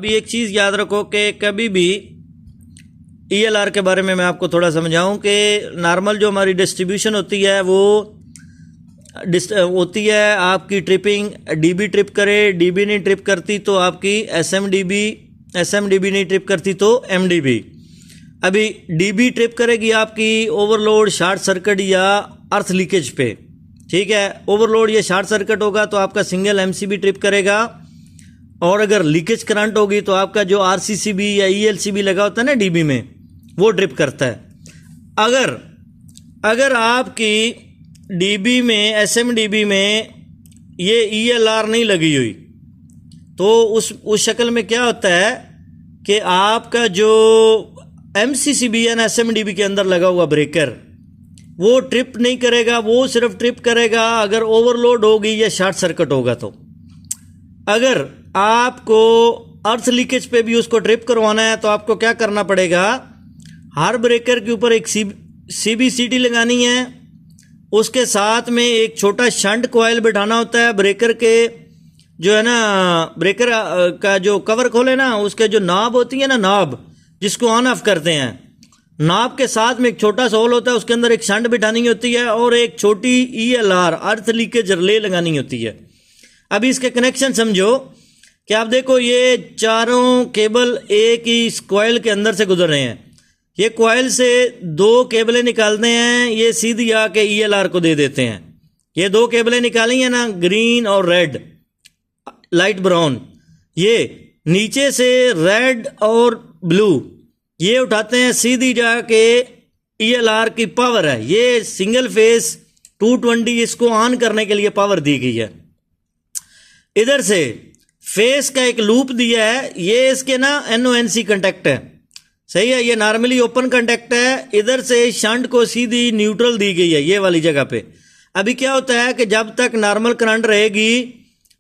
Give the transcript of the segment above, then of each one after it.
अभी एक चीज़ याद रखो कि कभी भी ELR के बारे में मैं आपको थोड़ा समझाऊं कि नॉर्मल जो हमारी डिस्ट्रीब्यूशन होती है वो होती है आपकी ट्रिपिंग, DB ट्रिप करे, DB नहीं ट्रिप करती तो आपकी SMDB नहीं ट्रिप करती तो MDB। अभी DB ट्रिप करेगी आपकी ओवरलोड, शॉर्ट सर्किट या अर्थ लीकेज पे, ठीक है। ओवरलोड या शॉर्ट सर्किट होगा तो आपका सिंगल MCB ट्रिप करेगा, और अगर लीकेज करंट होगी तो आपका जो RCCB या ELCB लगा होता है ना DB में, वो ट्रिप करता है। अगर आपकी DB में, SMDB में ये ELR नहीं लगी हुई तो उस शक्ल में क्या होता है कि आपका जो MCCB या SMDB के अंदर लगा हुआ ब्रेकर वो ट्रिप नहीं करेगा, वो सिर्फ ट्रिप करेगा अगर ओवरलोड होगी या शॉर्ट सर्किट होगा। तो अगर आपको अर्थ लीकेज पे भी उसको ट्रिप करवाना है तो आपको क्या करना पड़ेगा, हर ब्रेकर के ऊपर एक CBCT लगानी है, उसके साथ में एक छोटा शंट कॉइल बिठाना होता है। ब्रेकर के जो है ना, ब्रेकर का जो कवर खोले ना, उसके जो नॉब होती है ना, नॉब जिसको ऑन ऑफ करते हैं, नॉब के साथ में एक छोटा सा होल होता है, उसके अंदर एक शंट बिठानी होती है और एक छोटी ELR अर्थ लीकेज रिले लगानी होती है। अभी इसके कनेक्शन समझो कि आप देखो ये चारों केबल एक ही इस कॉइल के अंदर से गुजर रहे हैं। ये कॉइल से दो केबलें निकालते हैं, ये सीधी आके ELR को दे देते हैं। ये दो केबलें निकाली हैं ना, ग्रीन और रेड, लाइट ब्राउन, ये नीचे से रेड और ब्लू ये उठाते हैं, सीधी जाके ELR की पावर है, ये सिंगल फेस 220 इसको ऑन करने के लिए पावर दी गई है। इधर से फेस का एक लूप दिया है, ये इसके ना NONC कंटेक्ट है, सही है, ये नॉर्मली ओपन कंटेक्ट है। इधर से शंट को सीधी न्यूट्रल दी गई है ये वाली जगह पे। अभी क्या होता है कि जब तक नॉर्मल करंट रहेगी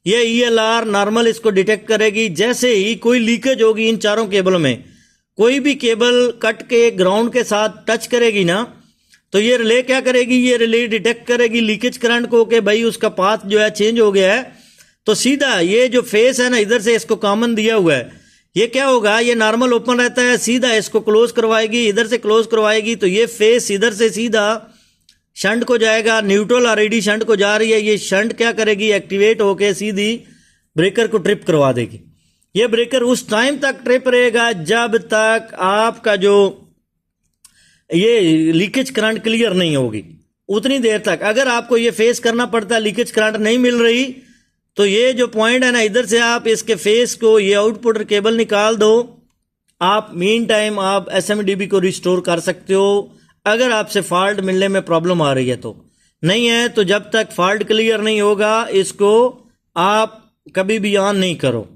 ये ELR नॉर्मल इसको डिटेक्ट करेगी। जैसे ही कोई लीकेज होगी इन चारों केबलों में, कोई भी केबल कट के ग्राउंड के साथ टच करेगी ना, तो ये रिले क्या करेगी, ये रिले डिटेक्ट करेगी लीकेज करंट को कि भाई उसका पाथ जो है चेंज हो गया है। तो सीधा ये जो फेस है ना, इधर से इसको कॉमन दिया हुआ है, ये क्या होगा, ये नॉर्मल ओपन रहता है, सीधा इसको क्लोज करवाएगी, इधर से क्लोज करवाएगी तो ये फेस इधर से सीधा शंट को जाएगा। न्यूट्रल ऑलरेडी शंट को जा रही है, ये शंट क्या करेगी, एक्टिवेट होके सीधी ब्रेकर को ट्रिप करवा देगी। ये ब्रेकर उस टाइम तक ट्रिप रहेगा जब तक आपका जो ये लीकेज करंट क्लियर नहीं होगी, उतनी देर तक। अगर आपको ये फेस करना पड़ता है, लीकेज करंट नहीं मिल रही, तो ये जो पॉइंट है ना, इधर से आप इसके फेस को, ये आउटपुट केबल निकाल दो, आप मीन टाइम आप SMDB को रिस्टोर कर सकते हो। अगर आपसे फॉल्ट मिलने में प्रॉब्लम आ रही है तो, नहीं है तो जब तक फॉल्ट क्लियर नहीं होगा इसको आप कभी भी ऑन नहीं करो।